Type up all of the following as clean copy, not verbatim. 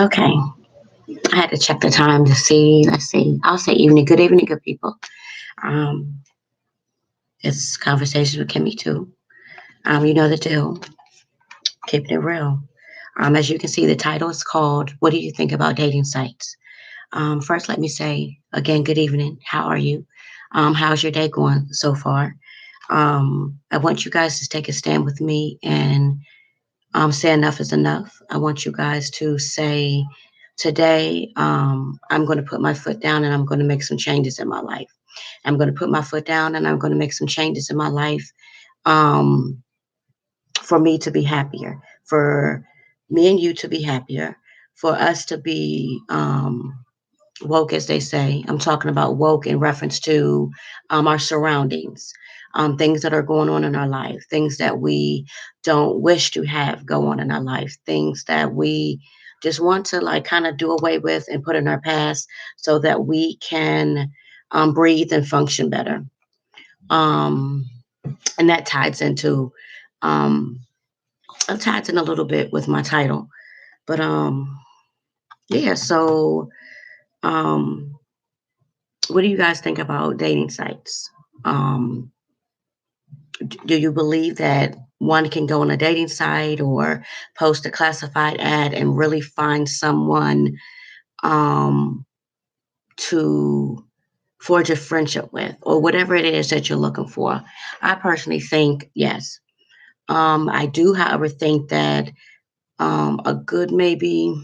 Okay. I had to check the time to see. Let's see. I'll say evening. Good evening, good people. Um, it's conversations with Kimmy too. You know the deal. Keeping it real. As you can see, the title is called "What Do You Think About Dating Sites?" First, let me say again, good evening. How are you? How's your day going so far? I want you guys to take a stand with me and say enough is enough. I want you guys to say today, I'm going to put my foot down and I'm going to make some changes in my life. I'm going to put my foot down and I'm going to make some changes in my life um, for me to be happier, for me and you to be happier, for us to be woke, as they say. I'm talking about woke in reference to our surroundings, things that are going on in our life, things that we don't wish to have go on in our life, things that we just want to like kind of do away with and put in our past so that we can breathe and function better. Um, and that ties into um, it ties in a little bit with my title, but yeah. So um, what do you guys think about dating sites? Um, do you believe that one can go on a dating site or post a classified ad and really find someone um, to forge a friendship with, or whatever it is that you're looking for? I personally think yes. I do, however, think that a good maybe,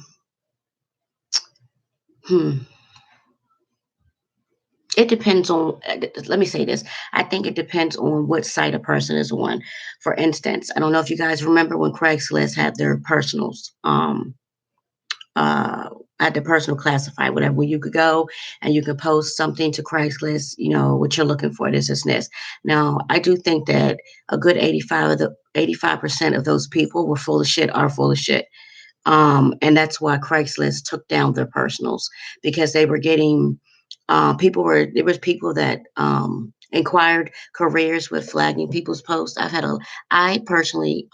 hmm, it depends on, let me say this. I think it depends on what site a person is on. For instance, I don't know if you guys remember when Craigslist had their personals, uh, had the personal classified, whatever, where you could go and you could post something to Craigslist, you know, what you're looking for, this, this. Now, I do think that a good 85% of those people were full of shit, are full of shit. And that's why Craigslist took down their personals because they were getting there was people that inquired careers with flagging people's posts. I personally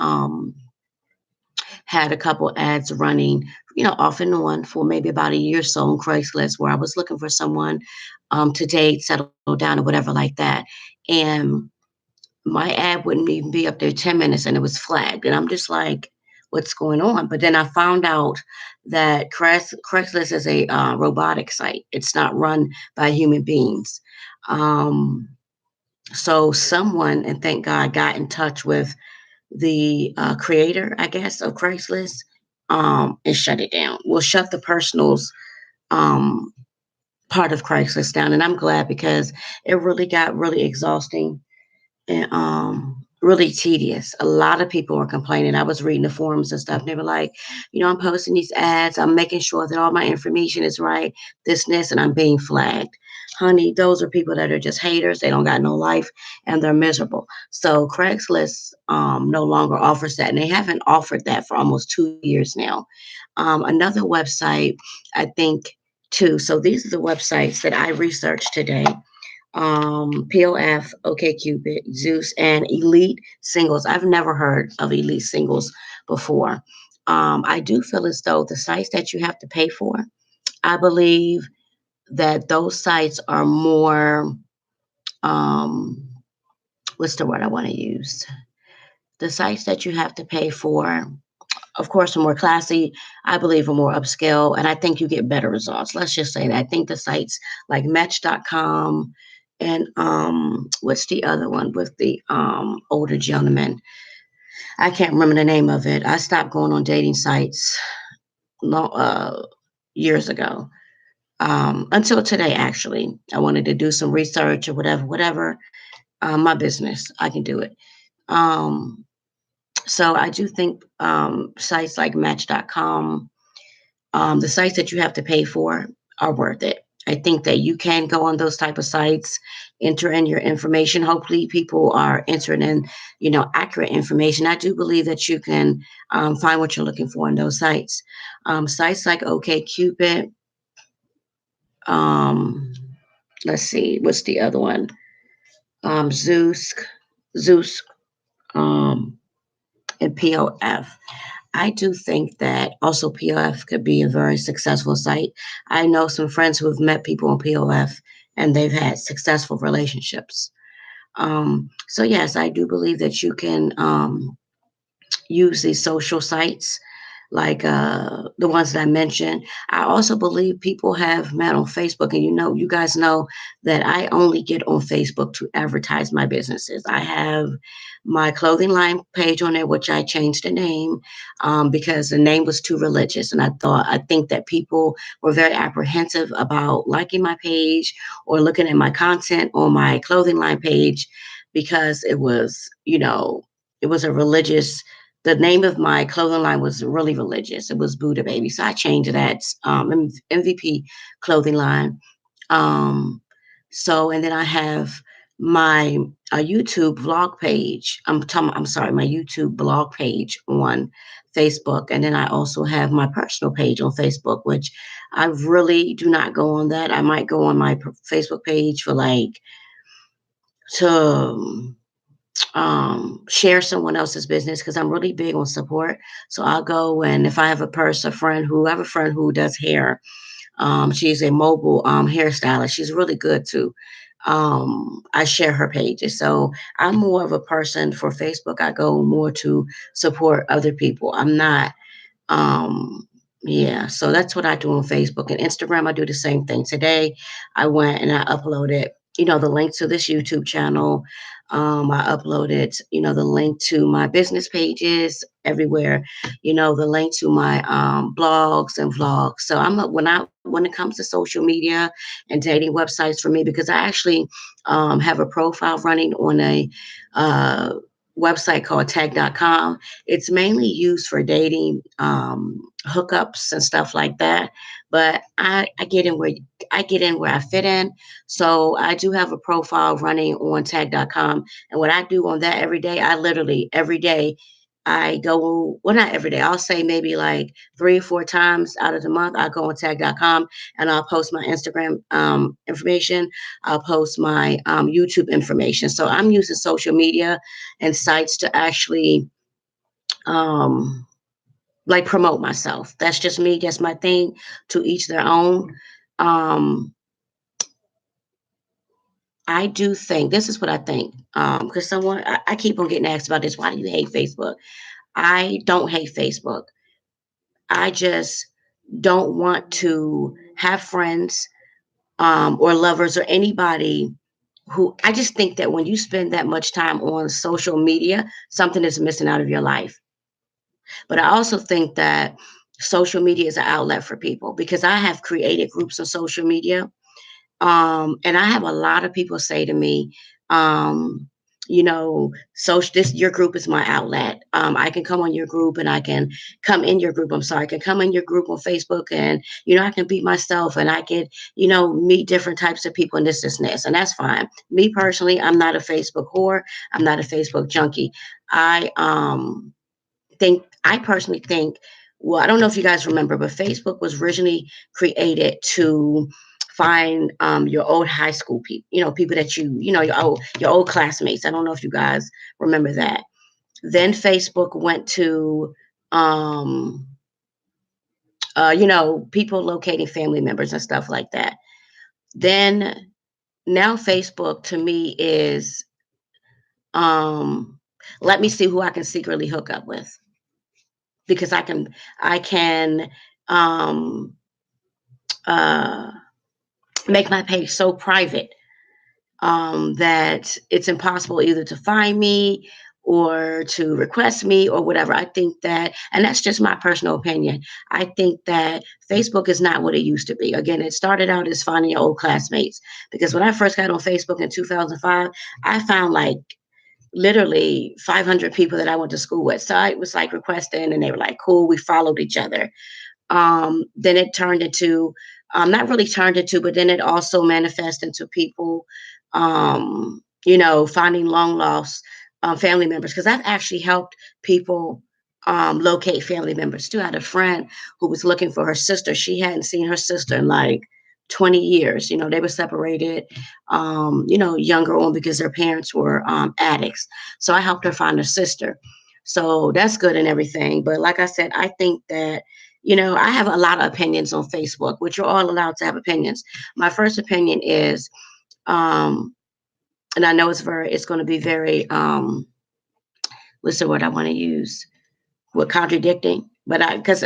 had a couple ads running, you know, off and on for maybe about a year or so on Craigslist where I was looking for someone to date, settle down, or whatever like that. And my ad wouldn't even be up there 10 minutes and it was flagged. And I'm just like, what's going on? But then I found out that Craigslist is a robotic site, it's not run by human beings. Um, so someone, and thank God, got in touch with the creator, I guess, of Craigslist and shut it down. Well, shut the personals um, part of Craigslist down. And I'm glad because it really got really exhausting and really tedious. A lot of people were complaining. I was reading the forums and stuff, and they were like, you know, I'm posting these ads, I'm making sure that all my information is right, this, and I'm being flagged. Honey, those are people that are just haters. They don't got no life and they're miserable. So Craigslist no longer offers that, and they haven't offered that for almost 2 years now. Another website, I think, too. So these are the websites that I researched today: POF, OkCupid, Zeus, and Elite Singles. I've never heard of Elite Singles before. I do feel as though the sites that you have to pay for, I believe that those sites are more, um, what's the word I want to use? The sites that you have to pay for, of course, are more classy. I believe are more upscale, and I think you get better results. Let's just say that. I think the sites like Match.com and what's the other one with the older gentleman? I can't remember the name of it. I stopped going on dating sites long, years ago. Until today, actually, I wanted to do some research or whatever. My business, I can do it. Um, so I do think sites like Match.com, the sites that you have to pay for are worth it. I think that you can go on those type of sites, enter in your information. Hopefully, people are entering in, you know, accurate information. I do believe that you can find what you're looking for in those sites. Sites like OkCupid. Um, let's see, what's the other one? Zeus, um, and POF. I do think that also POF could be a very successful site. I know some friends who have met people on POF and they've had successful relationships. So yes, I do believe that you can use these social sites like the ones that I mentioned. I also believe people have met on Facebook, and you guys know that I only get on Facebook to advertise my businesses. I have my clothing line page on there, which I changed the name because the name was too religious, and I think that people were very apprehensive about liking my page or looking at my content on my clothing line page because it was a religious the name of my clothing line was really religious. It was Buddha Baby. So I changed that MVP clothing line. Um, and then I have my YouTube vlog page. I'm sorry, my YouTube blog page on Facebook. And then I also have my personal page on Facebook, which I really do not go on that. I might go on my Facebook page for like to share someone else's business because I'm really big on support. So I'll go and if I have I have a friend who does hair. She's a mobile hairstylist. She's really good too. I share her pages. So I'm more of a person for Facebook. I go more to support other people. I'm not yeah, so that's what I do on Facebook and Instagram. I do the same thing. Today, I went and I uploaded, the link to this YouTube channel. I uploaded, the link to my business pages everywhere. The link to my blogs and vlogs. So when it comes to social media and dating websites for me, because I actually have a profile running on a uh, website called tag.com. It's mainly used for dating hookups and stuff like that. But I get in where I fit in. So I do have a profile running on tag.com. And what I do on that every day, I literally every day I go, well, not every day. I'll say maybe like 3 or 4 times out of the month, I'll go on tag.com and I'll post my Instagram information. I'll post my YouTube information. So I'm using social media and sites to actually um, like promote myself. That's just me. That's my thing. To each their own. Um, I do think this is what I think. Because I keep on getting asked about this. Why do you hate Facebook? I don't hate Facebook. I just don't want to have friends or lovers or anybody who I just think that when you spend that much time on social media, something is missing out of your life. But I also think that social media is an outlet for people because I have created groups on social media. And I have a lot of people say to me, this your group is my outlet. I can come on your group and I can come in your group. I'm sorry, I can come in your group on Facebook and I can be myself and I can, meet different types of people and this, and that's fine. Me personally, I'm not a Facebook whore. I'm not a Facebook junkie. I I personally think, well, I don't know if you guys remember, but Facebook was originally created to find your old high school people, people that your old classmates. I don't know if you guys remember that. Then Facebook went to um people locating family members and stuff like that. Then now Facebook to me is um let me see who I can secretly hook up with because I can um uh make my page so private that it's impossible either to find me or to request me or whatever. I think that, and that's just my personal opinion. I think that Facebook is not what it used to be. Again, it started out as finding your old classmates because when I first got on Facebook in 2005, I found like literally 500 people that I went to school with. So I was like requesting and they were like, cool, we followed each other. Then it turned into, not really turned into, but then it also manifested into people, finding long lost family members. Because I've actually helped people locate family members too. I had a friend who was looking for her sister. She hadn't seen her sister in like 20 years. They were separated, younger on because their parents were addicts. So I helped her find her sister. So that's good and everything. But like I said, I think that, I have a lot of opinions on Facebook, which you're all allowed to have opinions. My first opinion is, um, and I know it's going to be very, what's the word I want to use? With contradicting, but because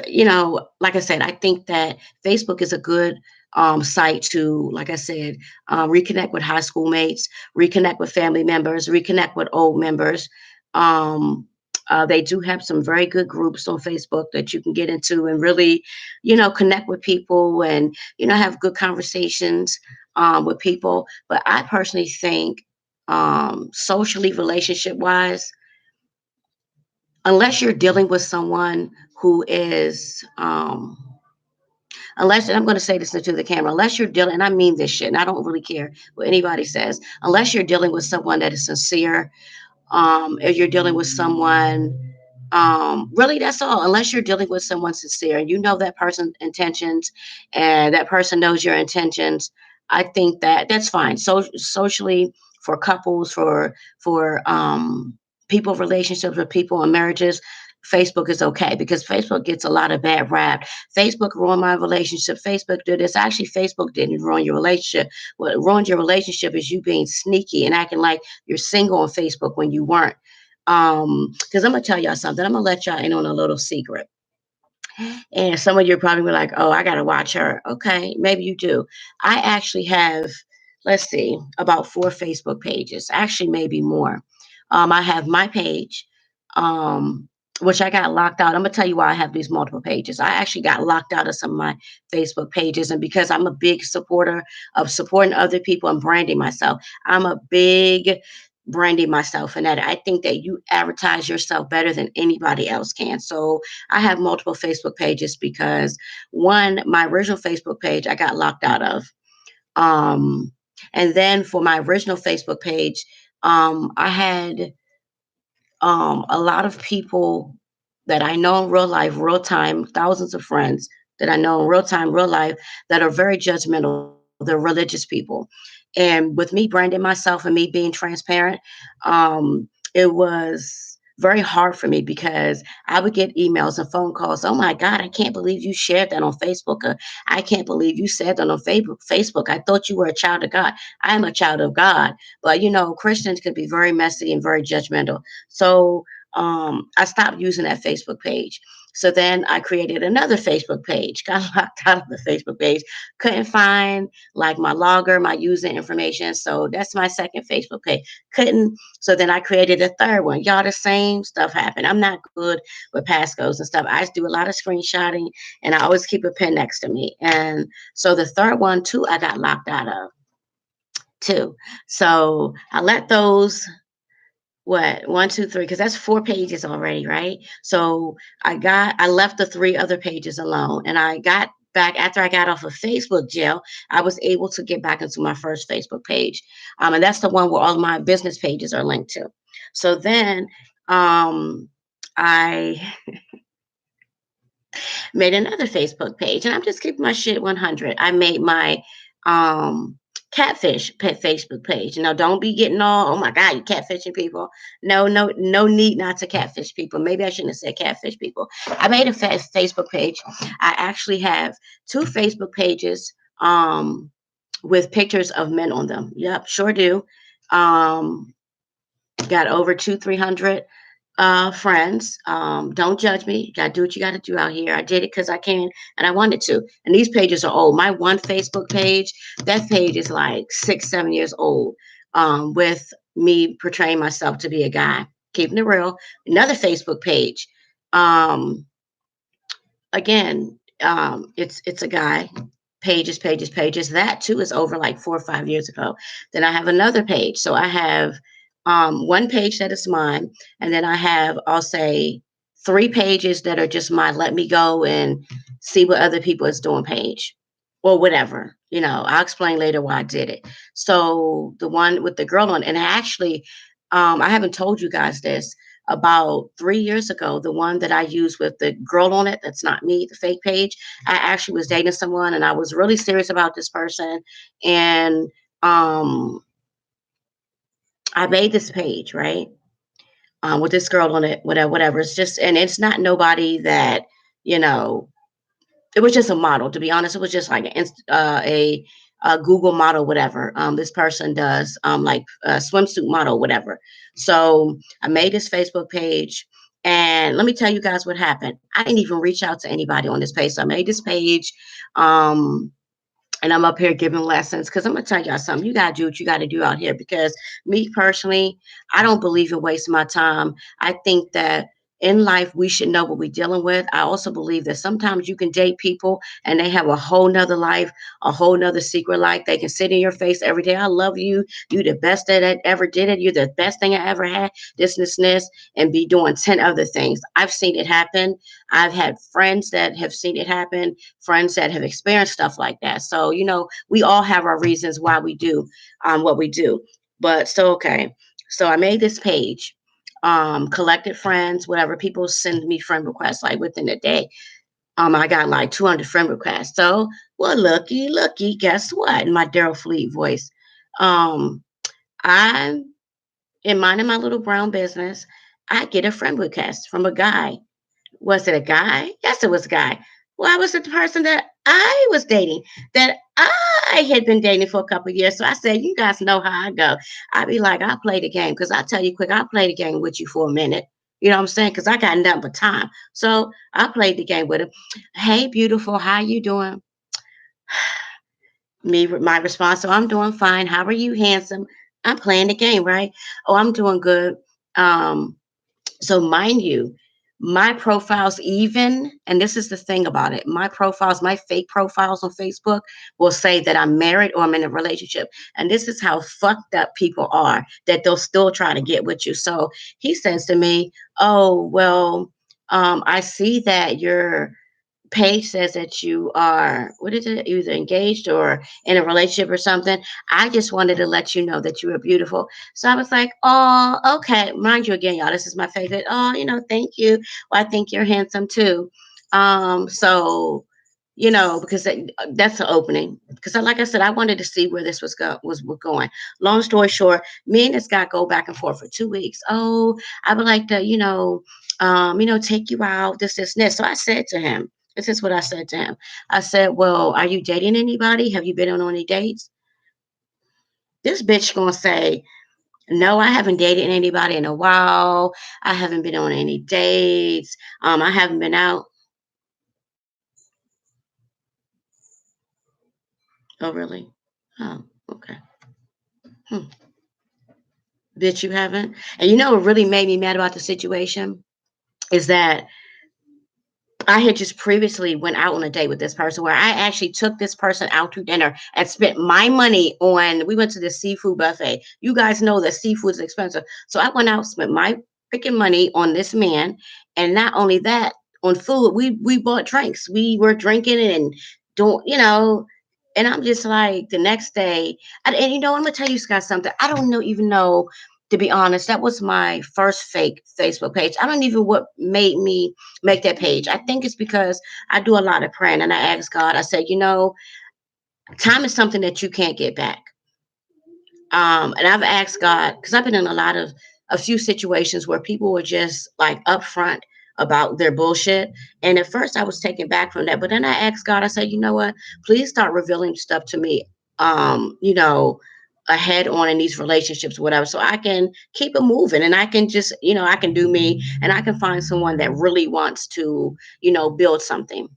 like I said, I think that Facebook is a good site to, like I said, reconnect with high school mates, reconnect with family members, reconnect with old members. Um, they do have some very good groups on Facebook that you can get into and really, connect with people and have good conversations with people. But I personally think, socially, relationship wise, unless you're dealing with someone who is unless, and I'm going to say this into the camera, unless you're dealing, and I mean this shit, and I don't really care what anybody says, unless you're dealing with someone that is sincere, if you're dealing with someone, really, that's all. Unless you're dealing with someone sincere and you know that person's intentions and that person knows your intentions, I think that that's fine. So socially, for couples, for people relationships with people and marriages, Facebook is okay because Facebook gets a lot of bad rap. Facebook ruined my relationship. Facebook did this. Actually, Facebook didn't ruin your relationship. What ruined your relationship is you being sneaky and acting like you're single on Facebook when you weren't. Because I'm gonna tell y'all something. I'm gonna let y'all in on a little secret. And some of you probably be like, "Oh, I gotta watch her." Okay, maybe you do. I actually have, let's see, about 4 Facebook pages. Actually, maybe more. I have my page, um, which I got locked out. I'm gonna tell you why I have these multiple pages. I actually got locked out of some of my Facebook pages, and because I'm a big supporter of supporting other people and branding myself, I'm a big branding myself and that I think that you advertise yourself better than anybody else can. So I have multiple Facebook pages because one, my original Facebook page I got locked out of. Um, and then for my original Facebook page, I had a lot of people that I know in real life, real time, thousands of friends that I know in real time, real life, that are very judgmental. They're religious people. And with me branding myself and me being transparent, it was very hard for me because I would get emails and phone calls. Oh my God, I can't believe you shared that on Facebook. I can't believe you said that on Facebook. I thought you were a child of God. I am a child of God. But Christians can be very messy and very judgmental. So I stopped using that Facebook page. So then I created another Facebook page, got locked out of the Facebook page, couldn't find like my logger, my user information. So that's my second Facebook page. Couldn't. So then I created a third one. Y'all, the same stuff happened. I'm not good with passcodes and stuff. I just do a lot of screenshotting and I always keep a pen next to me. And so the third one too, I got locked out of too. So I let those what 1, 2, 3 because that's 4 pages already, right? So I left the 3 other pages alone and I got back after I got off of Facebook jail. I was able to get back into my first Facebook page, and that's the one where all my business pages are linked to. So then I made another Facebook page, and I'm just keeping my shit 100. I made my um catfish pet Facebook page. Now, don't be getting all, oh my God, you catfishing people. No, no, no need not to catfish people. Maybe I shouldn't have said catfish people. I made a Facebook page. I actually have 2 Facebook pages with pictures of men on them. Yep, sure do. Um, got over 300 friends. Don't judge me. You gotta do what you gotta do out here. I did it because I can and I wanted to. And these pages are old. My one Facebook page, that page is like 6, 7 years old. With me portraying myself to be a guy, keeping it real. Another Facebook page. Um, again, it's a guy. Pages, pages, pages. That too is over like 4 or 5 years ago. Then I have another page. So I have one page that is mine, and then I have, I'll say, 3 pages that are just my let me go and see what other people is doing page or whatever. I'll explain later why I did it. So the one with the girl on, and actually, I haven't told you guys this. About 3 years ago, the one that I used with the girl on it, that's not me, the fake page, I actually was dating someone and I was really serious about this person. And I made this page, right? with this girl on it, whatever, whatever. It's just, and it's not nobody that, you know, it was just a model, to be honest. It was just like a Google model, whatever. This person does like a swimsuit model, whatever. So I made this Facebook page, and let me tell you guys what happened. I didn't even reach out to anybody on this page. So I made this page. Um, and I'm up here giving lessons because I'm gonna tell y'all something. You gotta do what you gotta do out here because me personally, I don't believe in wasting my time. I think that in life we should know what we're dealing with. I also believe that sometimes you can date people and they have a whole nother life, a whole nother secret life. They can sit in your face every day. I love you. You the best that I ever did it. You're the best thing I ever had. This, and be doing 10 other things. I've seen it happen. I've had friends that have seen it happen, friends that have experienced stuff like that. So, we all have our reasons why we do what we do. But so, okay. So I made this page, collected friends, whatever. People send me friend requests like within a day. I got like 200 friend requests. So, well, looky, guess what? In my Daryl Fleet voice. Um, I, in minding my little brown business, I get a friend request from a guy. Was it a guy? Yes, it was a guy. Well, was it the person that I was dating, that I had been dating for a couple of years? So I said, you guys know how I go. I'd be like, I'll play the game because I tell you quick, I'll play the game with you for a minute. You know what I'm saying? Because I got nothing but time. So I played the game with him. Hey, beautiful, how you doing? My response. So I'm doing fine. How are you, handsome? I'm playing the game, right? Oh, I'm doing good. Um, so mind you, my profiles, even, and this is the thing about it, my profiles, my fake profiles on Facebook will say that I'm married or I'm in a relationship. And this is how fucked up people are, that they'll still try to get with you. So he says to me, oh, well, I see that you're page says that you are, what is it, either engaged or in a relationship or something. I just wanted to let you know that you were beautiful. So I was like, oh, okay. Mind you, again, y'all, this is my favorite. Oh, thank you. Well, I think you're handsome too. So, because that's the opening. Because, like I said, I wanted to see where this was going. Long story short, me and this guy go back and forth for 2 weeks. Oh, I would like to, take you out, this, and this. So I said to him, this is what I said to him. I said, well, are you dating anybody? Have you been on any dates? This bitch gonna say, no, I haven't dated anybody in a while. I haven't been on any dates. I haven't been out. Oh, really? Oh, okay. Hmm. Bitch, you haven't? And you know what really made me mad about the situation is that I had just previously went out on a date with this person where I actually took this person out to dinner and spent my money on. We went to the seafood buffet. You guys know that seafood is expensive, so I went out, spent my freaking money on this man, and not only that, on food. We bought drinks. We were drinking and don't, And I'm just like the next day, and I'm gonna tell you guys something. I don't know even know, to be honest, that was my first fake Facebook page. I don't even what made me make that page. I think it's because I do a lot of praying and I ask God, I said, time is something that you can't get back. And I've asked God, because I've been in a few situations where people were just like upfront about their bullshit. And at first I was taken back from that. But then I asked God, I said, you know what? Please start revealing stuff to me, ahead on in these relationships, whatever, so I can keep it moving and I can just, I can do me and I can find someone that really wants to, build something.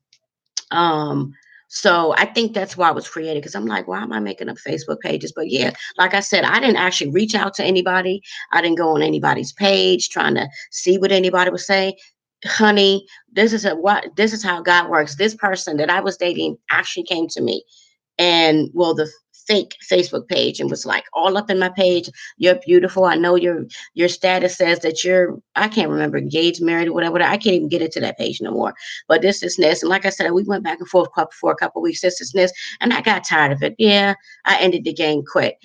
Um, so I think that's why it was created because I'm like, why am I making up Facebook pages? But yeah, like I said, I didn't actually reach out to anybody. I didn't go on anybody's page trying to see what anybody would say. Honey, this is how God works. This person that I was dating actually came to me and well the fake Facebook page and was like all up in my page. You're beautiful. I know your status says that you're, I can't remember, engaged, married, or whatever. I can't even get into that page no more. But this and like I said, we went back and forth for a couple of weeks, this, and I got tired of it. Yeah, I ended the game quick.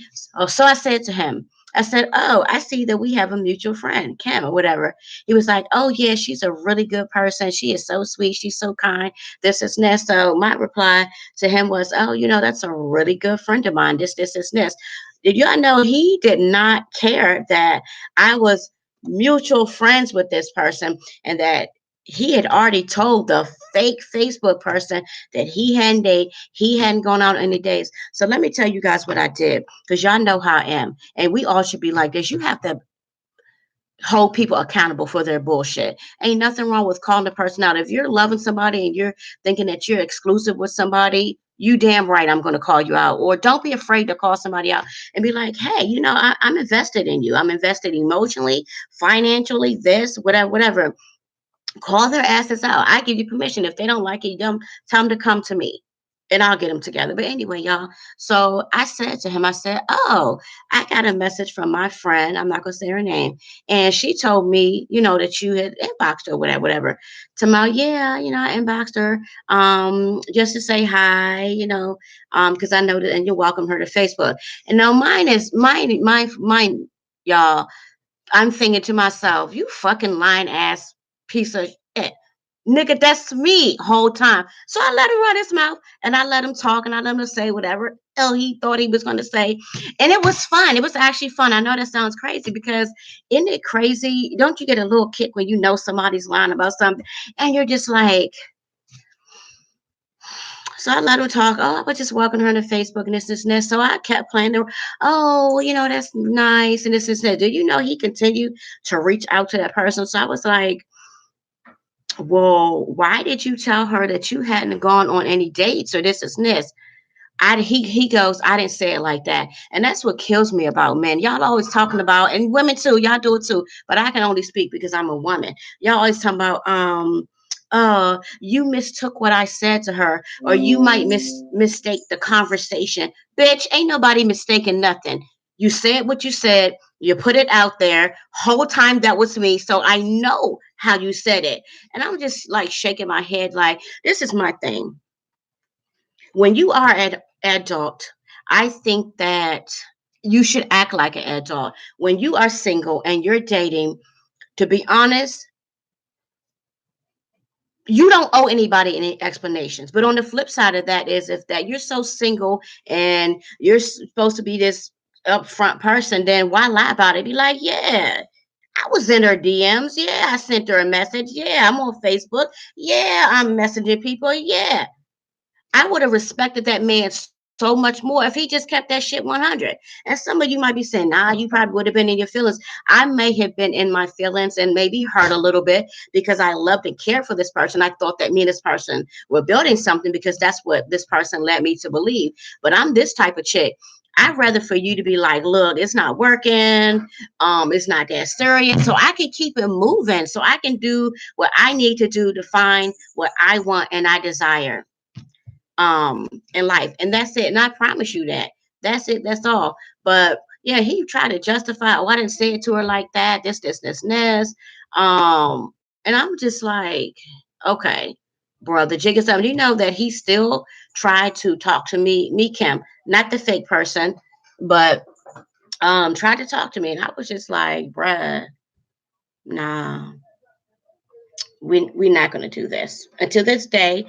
So I said to him, I said, oh, I see that we have a mutual friend, Kim, or whatever. He was like, oh, yeah, she's a really good person. She is so sweet. She's so kind. This, and that. So my reply to him was, oh, that's a really good friend of mine. This, and this. Did y'all know he did not care that I was mutual friends with this person, and that he had already told the fake Facebook person that he hadn't gone out any days. So let me tell you guys what I did, because y'all know how I am, and we all should be like this. You have to hold people accountable for their bullshit. Ain't nothing wrong with calling the person out. If you're loving somebody and you're thinking that you're exclusive with somebody, you damn right I'm going to call you out. Or don't be afraid to call somebody out and be like, hey, I'm invested in you. I'm invested emotionally, financially, this, whatever, whatever. Call their asses out. I give you permission. If they don't like it, tell them to come to me and I'll get them together. But anyway, y'all. So I said to him, I said, oh, I got a message from my friend. I'm not going to say her name. And she told me, that you had inboxed her, whatever, whatever. Tomorrow, yeah, I inboxed her just to say hi, because I know that, and you welcome her to Facebook. And now mine, y'all. I'm thinking to myself, you fucking lying ass piece of shit. Nigga, that's me whole time. So I let him run his mouth and I let him talk and I let him say whatever hell he thought he was going to say. And it was fun. It was actually fun. I know that sounds crazy because isn't it crazy? Don't you get a little kick when you know somebody's lying about something and you're just like, so I let him talk. Oh, I was just welcoming her to Facebook and this, and this. So I kept playing the, oh, that's nice. And this. Do you know he continued to reach out to that person? So I was like, well, why did you tell her that you hadn't gone on any dates or this? He goes, I didn't say it like that. And that's what kills me about men. Y'all always talking about, and women too, y'all do it too, but I can only speak because I'm a woman. Y'all always talking about, you mistook what I said to her, or you might mistake the conversation. Bitch, ain't nobody mistaking nothing. You said what you said, you put it out there. Whole time that was me. So I know how you said it. And I'm just like shaking my head like, this is my thing. When you are an adult, I think that you should act like an adult. When you are single and you're dating, to be honest, you don't owe anybody any explanations. But on the flip side of that is if that you're so single and you're supposed to be this upfront person, then why lie about it? Be like, yeah, I was in her DMs. Yeah, I sent her a message. Yeah, I'm on Facebook. Yeah, I'm messaging people. Yeah, I would have respected that man so much more if he just kept that shit 100. And some of you might be saying, nah, you probably would have been in your feelings. I may have been in my feelings and maybe hurt a little bit because I loved and cared for this person. I thought that me and this person were building something because that's what this person led me to believe. But I'm this type of chick. I'd rather for you to be like, look, it's not working. It's not that serious. So I can keep it moving. So I can do what I need to do to find what I want and I desire in life, and that's it. And I promise you that that's it, that's all. But yeah, he tried to justify, oh, I didn't say it to her like that, this. And I'm just like, okay, bro, the jig is up. You know that he still tried to talk to me, Kim, not the fake person, but tried to talk to me, and I was just like, bruh, nah, we're not gonna do this. Until this day,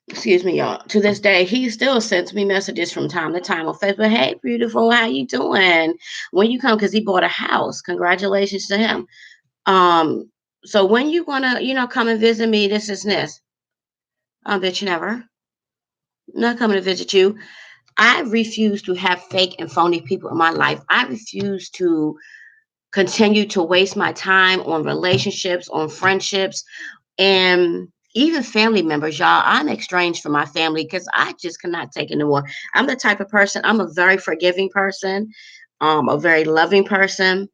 excuse me, y'all. To this day, he still sends me messages from time to time on Facebook. Hey, beautiful, how you doing? When you come, because he bought a house. Congratulations to him. Um, so when you wanna, come and visit me, this is this. Bitch, never. Not coming to visit you. I refuse to have fake and phony people in my life. I refuse to continue to waste my time on relationships, on friendships, and even family members, y'all. I'm estranged from my family because I just cannot take it anymore. I'm the type of person, I'm a very forgiving person, a very loving person,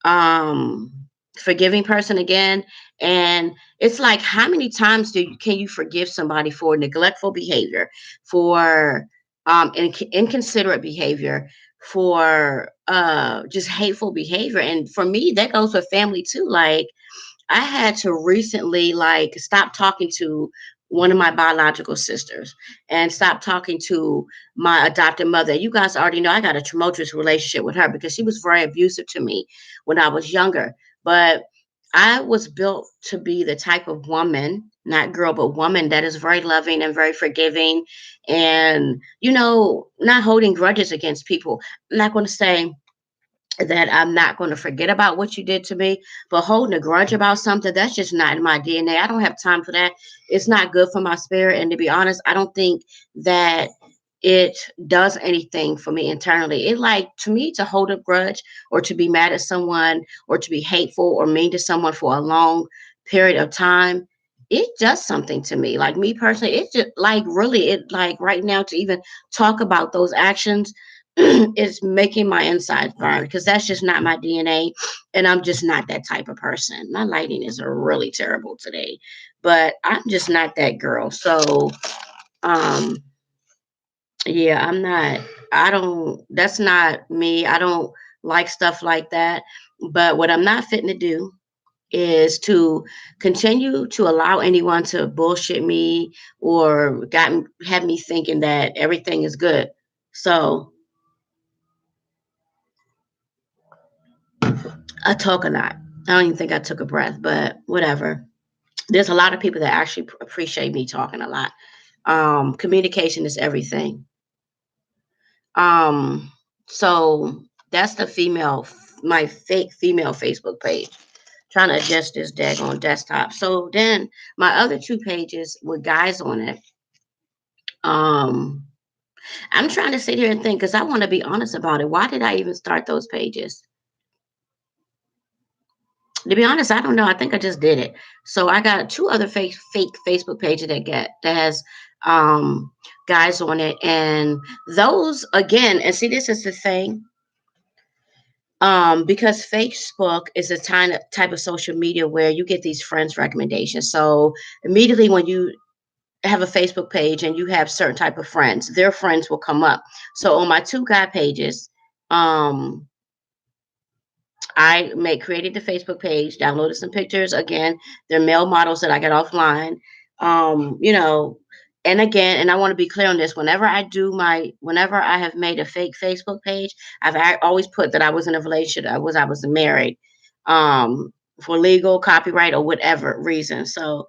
um, forgiving person again. And it's like, how many times can you forgive somebody for neglectful behavior, for inconsiderate behavior, for just hateful behavior? And for me, that goes with family too. Like, I had to recently like stop talking to one of my biological sisters and stop talking to my adopted mother. You guys already know I got a tumultuous relationship with her because she was very abusive to me when I was younger. But I was built to be the type of woman, not girl, but woman that is very loving and very forgiving and, not holding grudges against people. I'm not going to say that I'm not going to forget about what you did to me, but holding a grudge about something, that's just not in my DNA. I don't have time for that. It's not good for my spirit. And to be honest, I don't think that it does anything for me internally. It like to me to hold a grudge or to be mad at someone or to be hateful or mean to someone for a long period of time, it does something to me. Like me personally, it's just like really it like right now to even talk about those actions is making my insides burn because that's just not my DNA. And I'm just not that type of person. My lighting is really terrible today, but I'm just not that girl. So, um, yeah, I'm not, I don't, that's not me. I don't like stuff like that. But what I'm not fitting to do is to continue to allow anyone to bullshit me or have me thinking that everything is good. So I talk a lot. I don't even think I took a breath, but whatever. There's a lot of people that actually appreciate me talking a lot. Communication is everything. Um, so that's my fake female Facebook page. Trying to adjust this daggone desktop. So then my other two pages with guys on it. Um, I'm trying to sit here and think because I want to be honest about it. Why did I even start those pages? To be honest, I don't know. I think I just did it. So I got two other fake Facebook pages that has um guys on it, and those again. And see, this is the thing. Because Facebook is a type of social media where you get these friends recommendations. So immediately when you have a Facebook page and you have certain type of friends, their friends will come up. So on my two guy pages, um, created the Facebook page, downloaded some pictures. Again, they're male models that I got offline. You know, and again, and I want to be clear on this. Whenever I have made a fake Facebook page, always put that I was in a relationship. I was married, for legal, copyright, or whatever reason. So,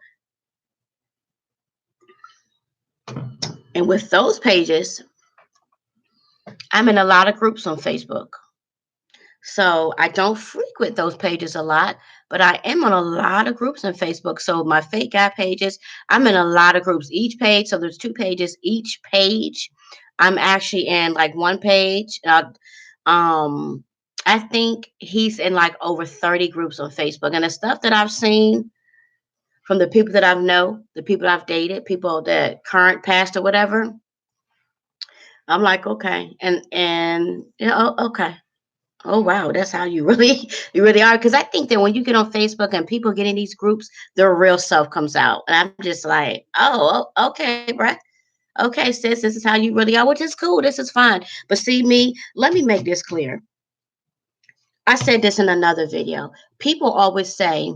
and with those pages, I'm in a lot of groups on Facebook. So I don't frequent those pages a lot, but I am on a lot of groups on Facebook. So my fake guy pages, I'm in a lot of groups. Each page, so there's two pages. Each page, I'm actually in like one page. Um, I think he's in like over 30 groups on Facebook. And the stuff that I've seen from the people that I've know, the people I've dated, people that current, past, or whatever, I'm like, okay, and okay. Oh wow, that's how you really you really are. Because I think that when you get on Facebook and people get in these groups, their real self comes out, and I'm just like, okay, bruh. Okay, sis, this is how you really are, which is cool. This is fine. But see me, let me make this clear. I said this in another video. People always say,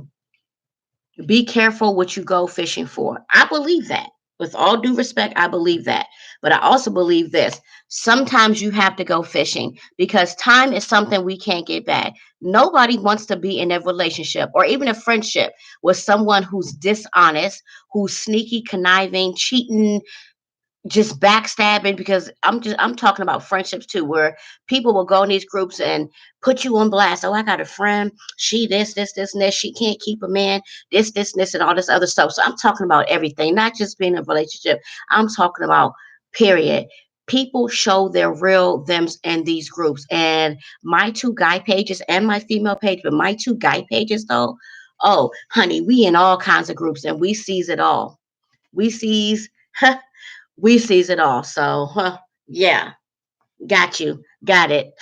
be careful what you go fishing for. I believe that. With all due respect, I believe that. But I also believe this. Sometimes you have to go fishing because time is something we can't get back. Nobody wants to be in a relationship or even a friendship with someone who's dishonest, who's sneaky, conniving, cheating, just backstabbing. Because I'm talking about friendships too, where people will go in these groups and put you on blast. Oh, I got a friend, she this and this, she can't keep a man, this and all this other stuff. So I'm talking about everything, not just being in a relationship. I'm talking about period. People show their real thems in these groups. And my two guy pages and my female page, but my two guy pages though, oh honey, we in all kinds of groups and we sees it all. We sees we sees it all. So, yeah, got you, got it.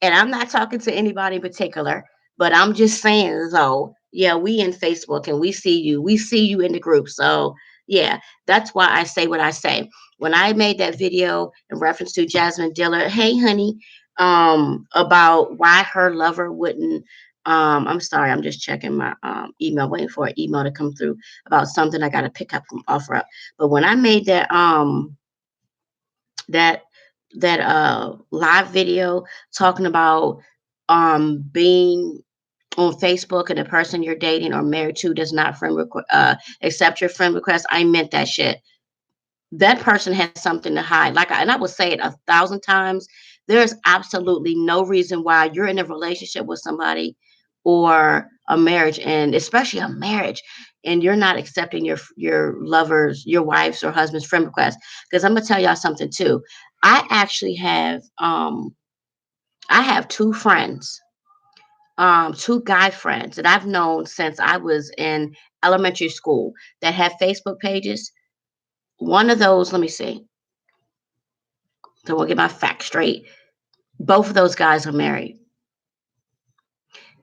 And I'm not talking to anybody in particular, but I'm just saying, so yeah, we in Facebook and we see you in the group. So, yeah, that's why I say what I say. When I made that video in reference to Jasmine Diller, hey, honey, about why her lover wouldn't. I'm sorry, I'm just checking my email, waiting for an email to come through about something I got to pick up from offer. But when I made that live video talking about being on Facebook and the person you're dating or married to does not accept your friend request, I meant that shit. That person has something to hide. And I will say it 1,000 times. There's absolutely no reason why you're in a relationship with somebody or a marriage, and especially a marriage, and you're not accepting your lovers, your wife's or husband's friend request. Because I'm gonna tell y'all something too. I actually have I have two friends, two guy friends that I've known since I was in elementary school that have Facebook pages. One of those, let me see, so we'll get my facts straight. Both of those guys are married.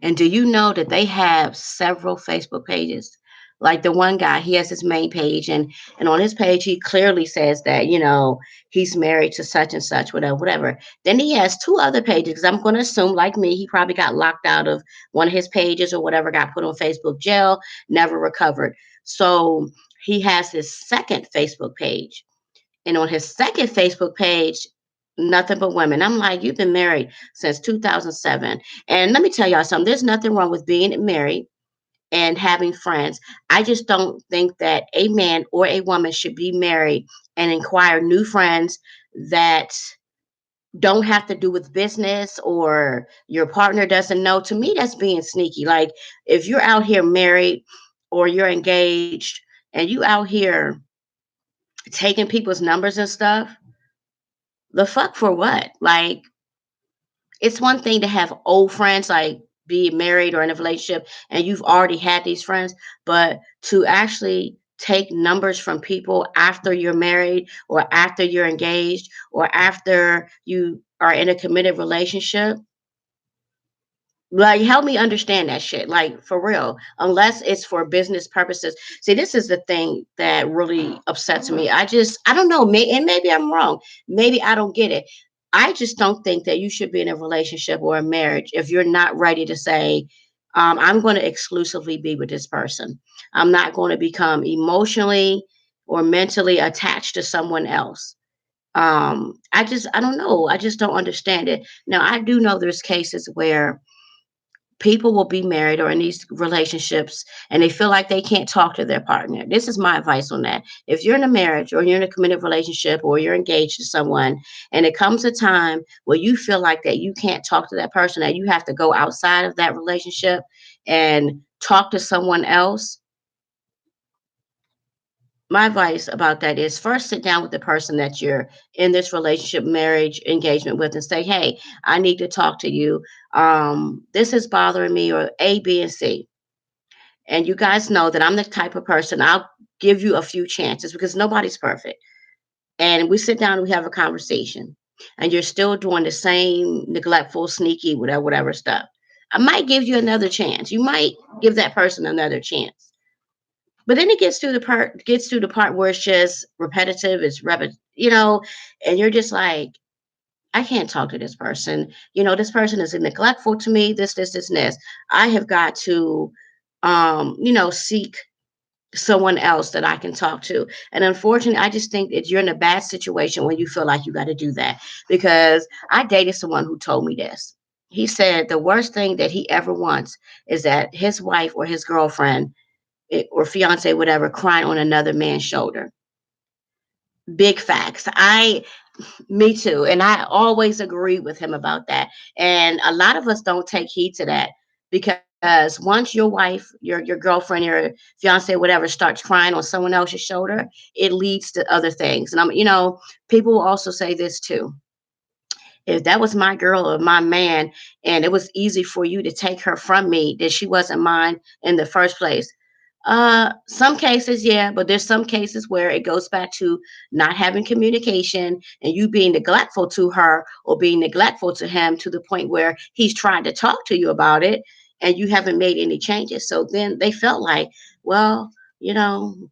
And do you know that they have several Facebook pages? Like the one guy, he has his main page, and on his page he clearly says that, he's married to such and such, whatever, whatever. Then he has two other pages, because I'm going to assume, like me, he probably got locked out of one of his pages or whatever, got put on Facebook jail, never recovered. So he has his second Facebook page, and on his second Facebook page, nothing but women. I'm like, you've been married since 2007. And let me tell y'all something, there's nothing wrong with being married and having friends. I just don't think that a man or a woman should be married and acquire new friends that don't have to do with business or your partner doesn't know. To me, that's being sneaky. Like, if you're out here married or you're engaged and you out here taking people's numbers and stuff, the fuck for what? Like, it's one thing to have old friends, like be married or in a relationship, and you've already had these friends, but to actually take numbers from people after you're married or after you're engaged or after you are in a committed relationship, like, help me understand that shit. Like, for real. Unless it's for business purposes. See, this is the thing that really upsets me. I don't know. And maybe I'm wrong. Maybe I don't get it. I just don't think that you should be in a relationship or a marriage if you're not ready to say, I'm going to exclusively be with this person. I'm not going to become emotionally or mentally attached to someone else. I don't know. I just don't understand it. Now, I do know there's cases where people will be married or in these relationships and they feel like they can't talk to their partner. This is my advice on that. If you're in a marriage or you're in a committed relationship or you're engaged to someone and it comes a time where you feel like that you can't talk to that person, that you have to go outside of that relationship and talk to someone else, my advice about that is first sit down with the person that you're in this relationship, marriage, engagement with and say, hey, I need to talk to you. This is bothering me, or A, B, and C. And you guys know that I'm the type of person, I'll give you a few chances because nobody's perfect. And we sit down and we have a conversation, and you're still doing the same neglectful, sneaky, whatever, whatever stuff. I might give you another chance. You might give that person another chance. But then it gets to the part where it's just repetitive, and you're just like, I can't talk to this person. This person is neglectful to me, this, and this. I have got to seek someone else that I can talk to. And unfortunately, I just think that you're in a bad situation when you feel like you got to do that. Because I dated someone who told me this. He said the worst thing that he ever wants is that his wife or his girlfriend or fiance, whatever, crying on another man's shoulder. Big facts. Me too. And I always agree with him about that. And a lot of us don't take heed to that because once your wife, your girlfriend, your fiance, whatever, starts crying on someone else's shoulder, it leads to other things. And people will also say this too. If that was my girl or my man, and it was easy for you to take her from me, then she wasn't mine in the first place. Some cases, yeah, but there's some cases where it goes back to not having communication and you being neglectful to her or being neglectful to him to the point where he's trying to talk to you about it and you haven't made any changes. So then they felt like, well,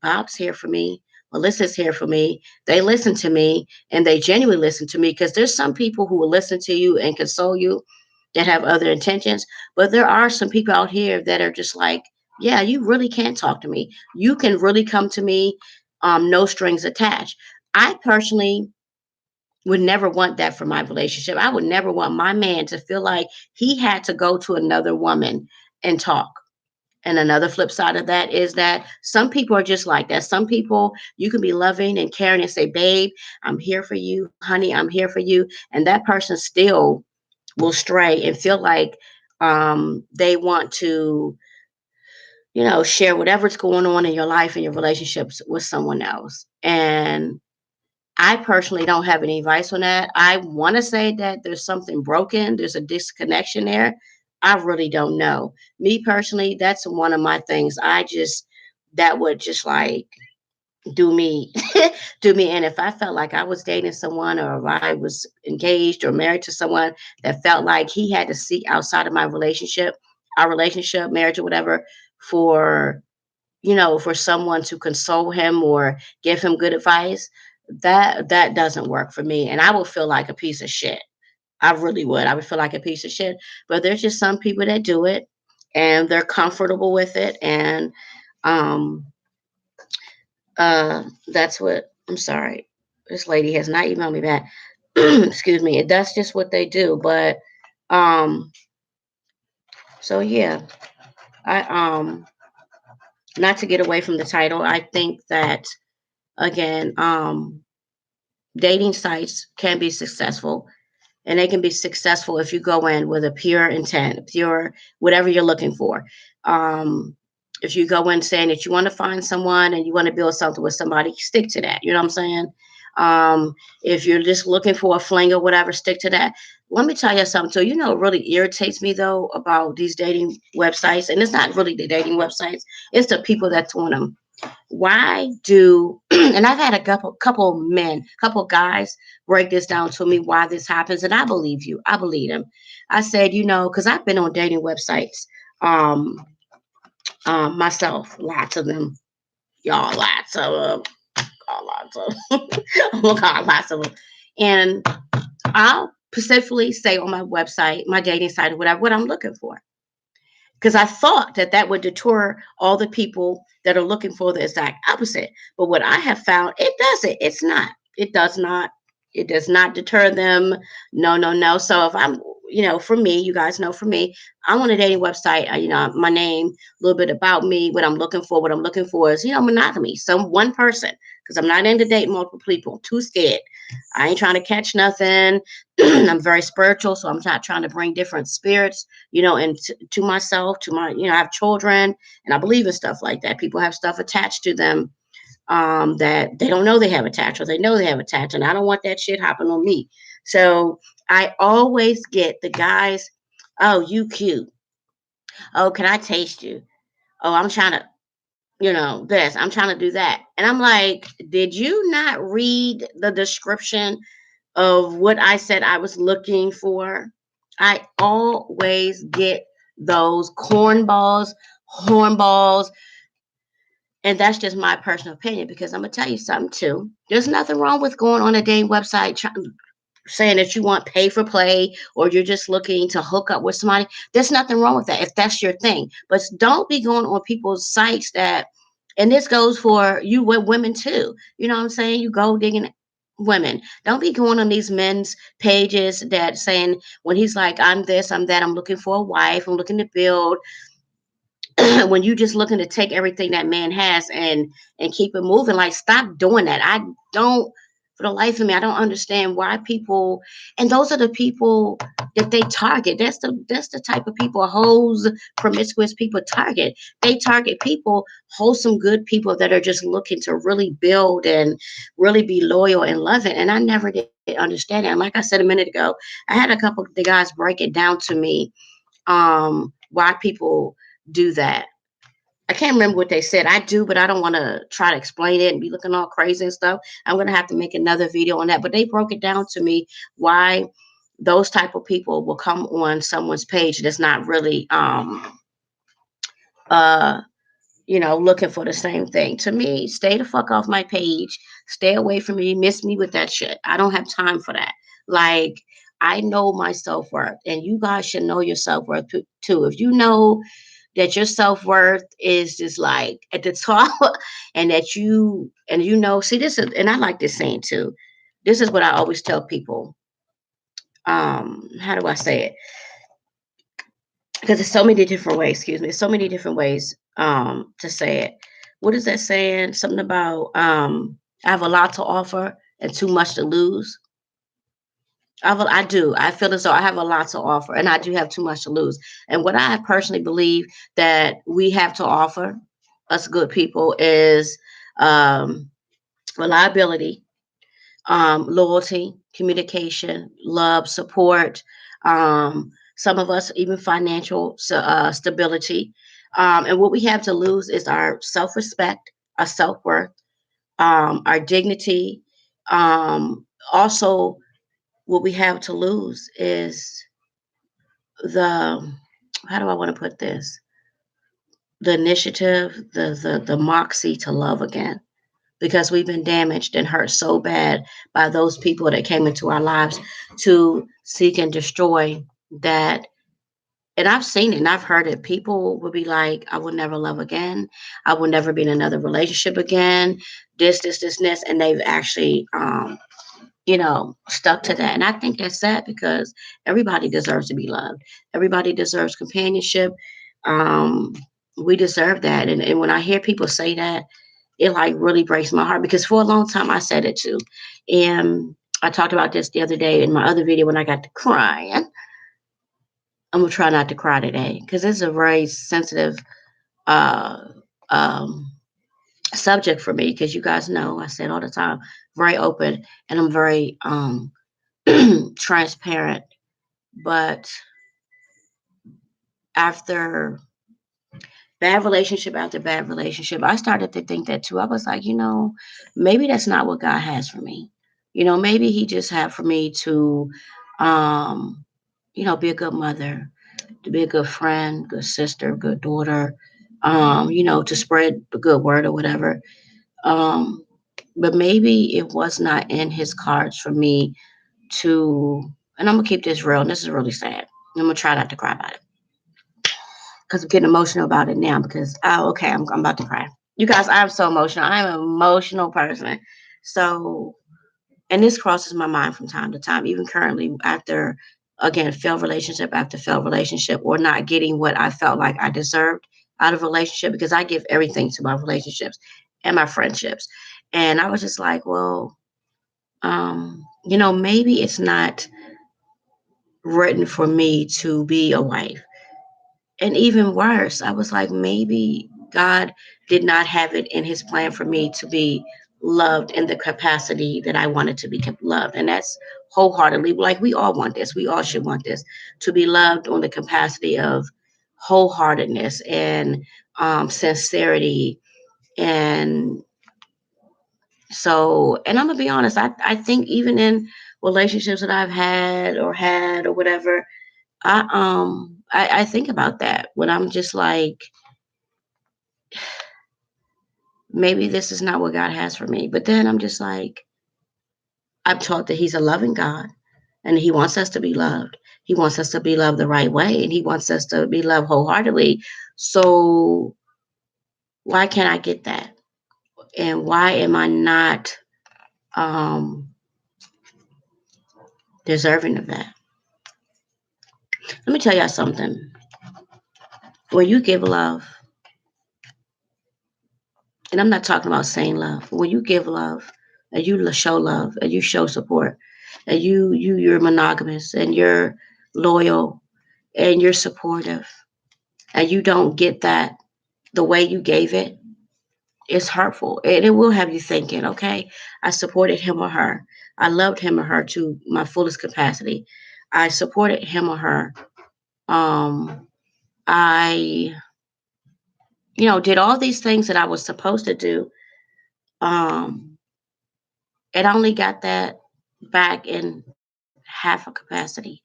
Bob's here for me. Melissa's here for me. They listen to me and they genuinely listen to me because there's some people who will listen to you and console you that have other intentions. But there are some people out here that are just like, yeah, you really can talk to me. You can really come to me, no strings attached. I personally would never want that for my relationship. I would never want my man to feel like he had to go to another woman and talk. And another flip side of that is that some people are just like that. Some people you can be loving and caring and say, babe, I'm here for you, honey, I'm here for you. And that person still will stray and feel like they want to, share whatever's going on in your life and your relationships with someone else. And I personally don't have any advice on that. I want to say that there's something broken, there's a disconnection there. I really don't know. Me personally, that's one of my things. That would just like do me, do me. And if I felt like I was dating someone or if I was engaged or married to someone that felt like he had to seek outside of my relationship, our relationship, marriage, or whatever, for for someone to console him or give him good advice, that doesn't work for me. And I will feel like a piece of shit. I really would. I would feel like a piece of shit. But there's just some people that do it and they're comfortable with it. And um that's what I'm sorry. This lady has not emailed me back. Excuse me. That's just what they do. But um so yeah, I not to get away from the title, I think that again, dating sites can be successful, and they can be successful if you go in with a pure intent, pure whatever you're looking for. um if you go in saying that you want to find someone and you want to build something with somebody, stick to that. You know what I'm saying? um if you're just looking for a fling or whatever, stick to that. Let me tell you something too. What really irritates me though about these dating websites, and it's not really the dating websites, it's the people that's on them. Why do and I've had a couple men, couple guys break this down to me why this happens, and I believe you. I believe them. I said, because I've been on dating websites um myself, lots of them, y'all, lots of them, lots of them. Oh my God, lots of them. And I'll specifically say on my website, my dating site, or whatever, what I'm looking for, because I thought that that would deter all the people that are looking for the exact opposite. But what I have found, it doesn't. It's not. It does not. It does not deter them. No, no, no. So if I'm, for me, you guys know, for me, I'm on a dating website. My name, a little bit about me, what I'm looking for. What I'm looking for is, monogamy. Some one person, because I'm not into dating multiple people. I'm too scared. I ain't trying to catch nothing. I'm very spiritual, so I'm not trying to bring different spirits, and to myself, to my, I have children, and I believe in stuff like that. People have stuff attached to them that they don't know they have attached, or they know they have attached, and I don't want that shit happening on me. So I always get the guys, oh, you cute. Oh, can I taste you? Oh, I'm trying to, this, I'm trying to do that. And I'm like, did you not read the description of what I said I was looking for? I always get those cornballs, hornballs, and that's just my personal opinion, because I'm gonna tell you something too. There's nothing wrong with going on a dating website saying that you want pay for play, or you're just looking to hook up with somebody. There's nothing wrong with that if that's your thing. But don't be going on people's sites that, and this goes for you with women too. You know what I'm saying? You go digging women. Don't be going on these men's pages that saying, when he's like, I'm this, I'm that, I'm looking for a wife, I'm looking to build, when you just looking to take everything that man has and keep it moving. Like, stop doing that. I don't, for the life of me, I don't understand why people, and those are the people that they target. That's the type of people hoes, promiscuous people target. They target people, wholesome, good people that are just looking to really build and really be loyal and loving. And I never did understand it. And like I said a minute ago, I had a couple of the guys break it down to me, why people do that. I can't remember what they said. I do, but I don't want to try to explain it and be looking all crazy and stuff. I'm gonna have to make another video on that. But they broke it down to me why those type of people will come on someone's page that's not really uh looking for the same thing. To me, stay the fuck off my page. Stay away from me. Miss me with that shit. I don't have time for that. Like, I know my self-worth, and you guys should know your self-worth too. If you know that your self-worth is just like at the top, and that see, this is, and I like this saying too. This is what I always tell people. How do I say it? because there's so many different ways, excuse me, so many different ways to say it. What is that saying? Something about I have a lot to offer and too much to lose. I do. I feel as though I have a lot to offer and I do have too much to lose. And what I personally believe that we have to offer, us good people, is um, reliability, loyalty, communication, love, support. Some of us even financial stability. And what we have to lose is our self-respect, our self-worth, our dignity. Also, what we have to lose is the, how do I want to put this? The initiative, the moxie to love again, because we've been damaged and hurt so bad by those people that came into our lives to seek and destroy that. And I've seen it and I've heard it. People will be like, I will never love again. I will never be in another relationship again. And this. And they've actually, stuck to that. And I think that's sad because everybody deserves to be loved. Everybody deserves companionship. Um, we deserve that. And when I hear people say that, it like really breaks my heart because for a long time I said it too. And I talked about this the other day in my other video when I got to crying. I'm gonna try not to cry today because it's a very sensitive uh, um, subject for me. Because you guys know I said all the time, very open, and I'm very transparent. But after bad relationship after bad relationship, I started to think that too. I was like, maybe that's not what God has for me. Maybe He just had for me to, um, be a good mother, to be a good friend, good sister, good daughter, to spread the good word or whatever. Um, but maybe it was not in His cards for me to, and I'm gonna keep this real, and this is really sad. I'm gonna try not to cry about it because I'm getting emotional about it now because, oh, okay, I'm about to cry. You guys, I'm so emotional. I'm an emotional person. So, and this crosses my mind from time to time, even currently after, again, failed relationship after failed relationship, or not getting what I felt like I deserved out of a relationship because I give everything to my relationships and my friendships. And I was just like, well, maybe it's not written for me to be a wife. And even worse, I was like, maybe God did not have it in His plan for me to be loved in the capacity that I wanted to be loved. And that's wholeheartedly, like we all want this. We all should want this, to be loved on the capacity of wholeheartedness and sincerity. And so, and I'm going to be honest, I think even in relationships that I've had or whatever, I think about that when I'm just like, maybe this is not what God has for me. But then I'm just like, I'm taught that He's a loving God and He wants us to be loved. He wants us to be loved the right way and He wants us to be loved wholeheartedly. So why can't I get that? And why am I not um, deserving of that? Let me tell y'all something. When you give love, and I'm not talking about saying love, but when you give love and you show love and you show support and you're monogamous and you're loyal and you're supportive and you don't get that the way you gave it, it's hurtful and it will have you thinking, okay, I supported him or her. I loved him or her to my fullest capacity. I supported him or her. I, did all these things that I was supposed to do. Um, and I only got that back in half a capacity.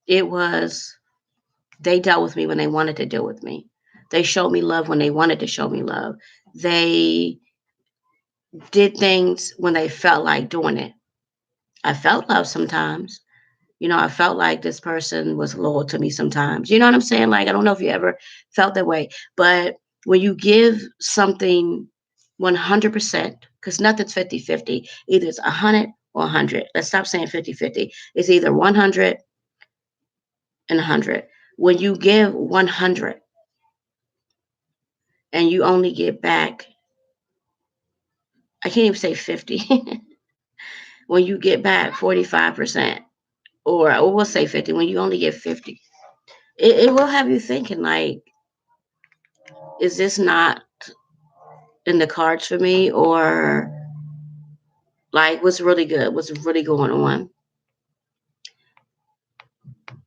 It was, they dealt with me when they wanted to deal with me. They showed me love when they wanted to show me love. They did things when they felt like doing it. I felt love sometimes. I felt like this person was loyal to me sometimes. You know what I'm saying? Like, I don't know if you ever felt that way, but when you give something 100%, because nothing's 50-50, either it's 100 or 100. Let's stop saying 50-50. It's either 100 and 100. When you give 100 and you only get back, I can't even say 50. When you get back 45%, or we'll say 50, when you only get 50, it will have you thinking, like, is this not in the cards for me? Or like, what's really good? What's really going on?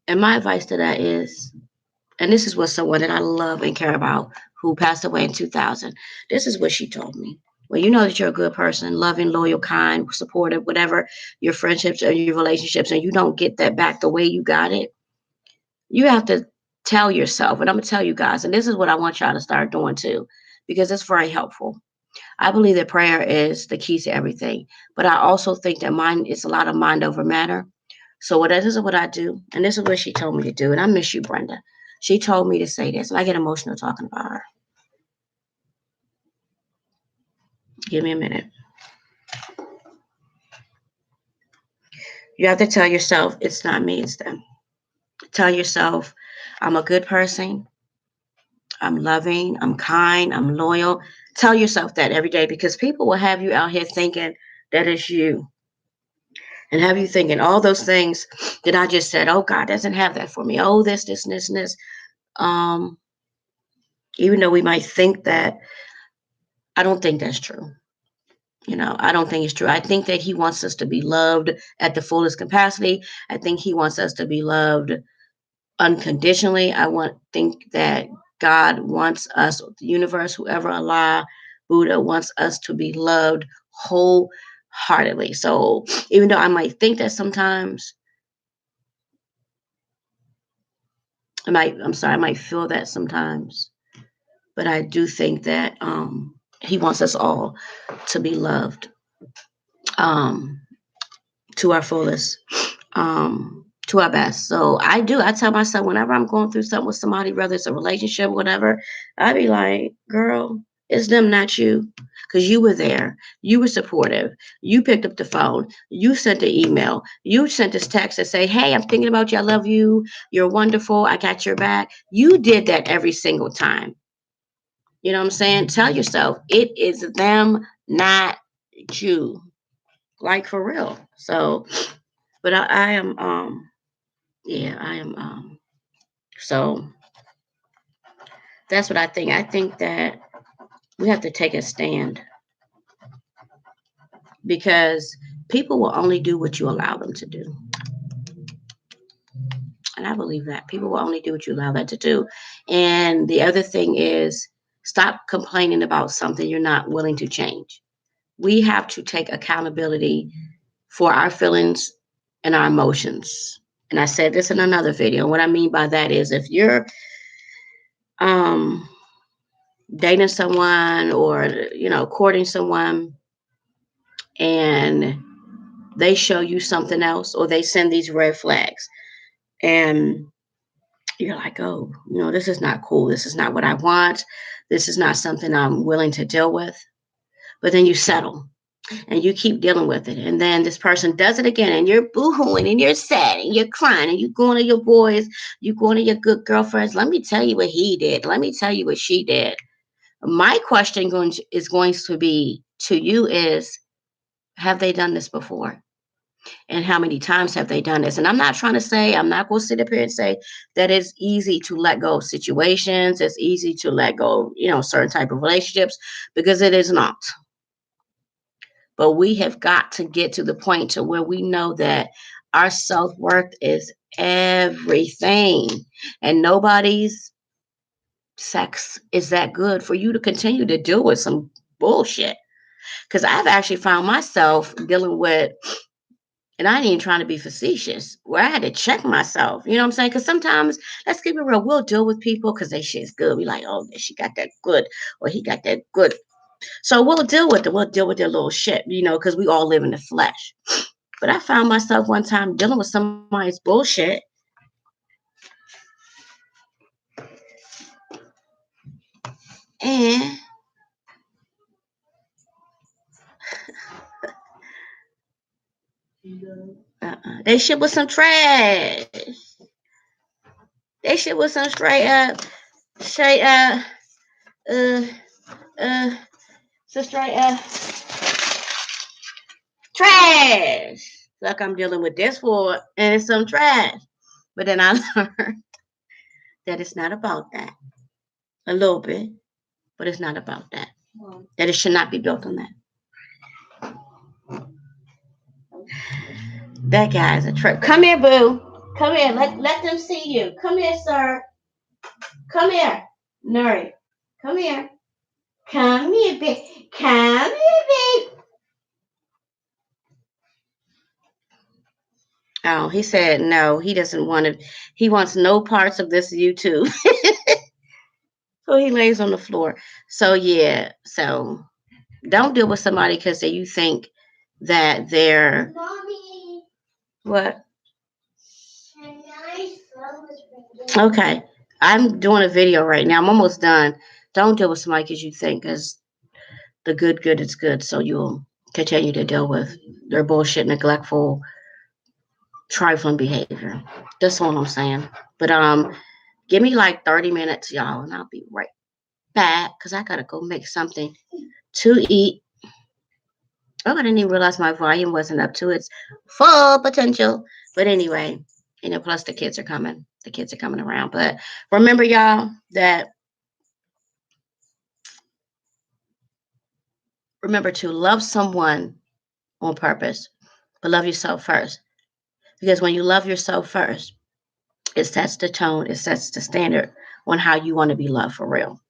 And my advice to that is, and this is what someone that I love and care about, who passed away in 2000, this is what she told me. Well, you know that you're a good person, loving, loyal, kind, supportive, whatever your friendships or your relationships, and you don't get that back the way you got it, you have to tell yourself, and I'm going to tell you guys, and this is what I want y'all to start doing too, because it's very helpful. I believe that prayer is the key to everything, but I also think that mind is a lot of mind over matter. So what this is what I do, and this is what she told me to do, and I miss you, Brenda. She told me to say this, and I get emotional talking about her. Give me a minute. You have to tell yourself it's not me, it's them. Tell yourself I'm a good person, I'm loving, I'm kind, I'm loyal. Tell yourself that every day, because people will have you out here thinking that it's you, and have you thinking all those things that I just said. Oh, God doesn't have that for me. Oh, this, and this. Um, Even though we might think that, I don't think that's true. I don't think it's true. I think that he wants us to be loved at the fullest capacity. I think he wants us to be loved unconditionally. Think that God wants us, the universe, whoever, Allah, Buddha, wants us to be loved wholeheartedly. So even though I might think that sometimes, I might feel that sometimes, but I do think that he wants us all to be loved um, to our fullest, to our best. So I tell myself whenever I'm going through something with somebody, whether it's a relationship, whatever, I be like, girl, it's them, not you. Because you were there. You were supportive. You picked up the phone. You sent the email. You sent this text that say, hey, I'm thinking about you. I love you. You're wonderful. I got your back. You did that every single time. You know what I'm saying? Tell yourself it is them, not you. Like, for real. So, but I am yeah, I am so that's what I think. I think that we have to take a stand, because people will only do what you allow them to do. And I believe that people will only do what you allow them to do. And the other thing is, stop complaining about something you're not willing to change. We have to take accountability for our feelings and our emotions. And I said this in another video. What I mean by that is, if you're um, dating someone, or courting someone, and they show you something else, or they send these red flags, and you're like, oh, this is not cool. This is not what I want. This is not something I'm willing to deal with. But then you settle and you keep dealing with it. And then this person does it again, and you're boohooing and you're sad and you're crying, and you're going to your boys, you're going to your good girlfriends. Let me tell you what he did. Let me tell you what she did. My question is going to be to you is, have they done this before? And how many times have they done this? And I'm not trying to say, I'm not going to sit up here and say that it's easy to let go of situations. It's easy to let go, certain type of relationships, because it is not. But we have got to get to the point to where we know that our self-worth is everything, and nobody's sex is that good for you to continue to deal with some bullshit. Because I've actually found myself dealing with, and I ain't even trying to be facetious, where I had to check myself. You know what I'm saying? Because sometimes, let's keep it real, we'll deal with people because they shit's good. We like, oh, she got that good, or he got that good. So we'll deal with them. We'll deal with their little shit, because we all live in the flesh. But I found myself one time dealing with somebody's bullshit. And they shit was some trash. That shit was some straight uh, some straight trash. Like I'm dealing with this for and it's some trash. But then I learned that it's not about that. A little bit, but it's not about that. That it should not be built on that. That guy's a trip. Come here, boo. Come here. Let them see you. Come here, sir. Come here. Nuri. Come here. Come here, babe. Come here, babe. Oh, he said no. He doesn't want it. He wants no parts of this YouTube. So he lays on the floor. So yeah. So don't deal with somebody because you think that they're Mommy. What? Okay. I'm doing a video right now. I'm almost done. Don't deal with somebody because you think because the good is good. So you'll continue to deal with their bullshit, neglectful, trifling behavior. That's all I'm saying. But give me like 30 minutes, y'all, and I'll be right back because I gotta go make something to eat. Oh, I didn't even realize my volume wasn't up to its full potential. But anyway, plus the kids are coming. The kids are coming around. But remember, y'all, that remember to love someone on purpose, but love yourself first. Because when you love yourself first, it sets the tone, it sets the standard on how you want to be loved for real.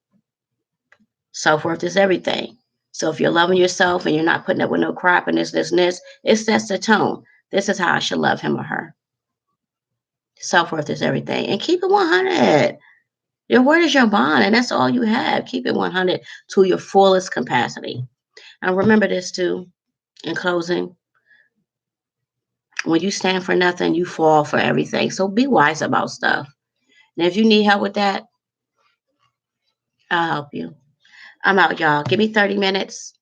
Self-worth is everything. So if you're loving yourself and you're not putting up with no crap and this, it sets the tone. This is how I should love him or her. Self-worth is everything. And keep it 100. Your word is your bond, and that's all you have. Keep it 100 to your fullest capacity. And remember this too, in closing. When you stand for nothing, you fall for everything. So be wise about stuff. And if you need help with that, I'll help you. I'm out, y'all. Give me 30 minutes.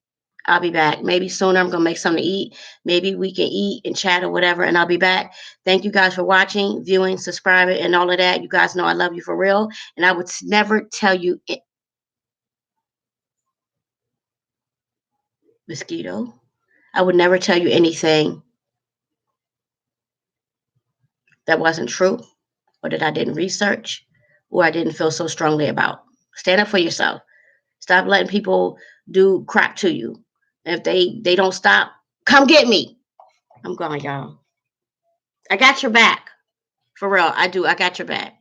I'll be back. Maybe sooner. I'm going to make something to eat. Maybe we can eat and chat or whatever, and I'll be back. Thank you guys for watching, viewing, subscribing, and all of that. You guys know I love you for real, and I would never tell you it. Mosquito. I would never tell you anything that wasn't true or that I didn't research or I didn't feel so strongly about. Stand up for yourself. Stop letting people do crap to you. And if they don't stop, come get me. I'm gone, y'all. I got your back. For real, I do. I got your back.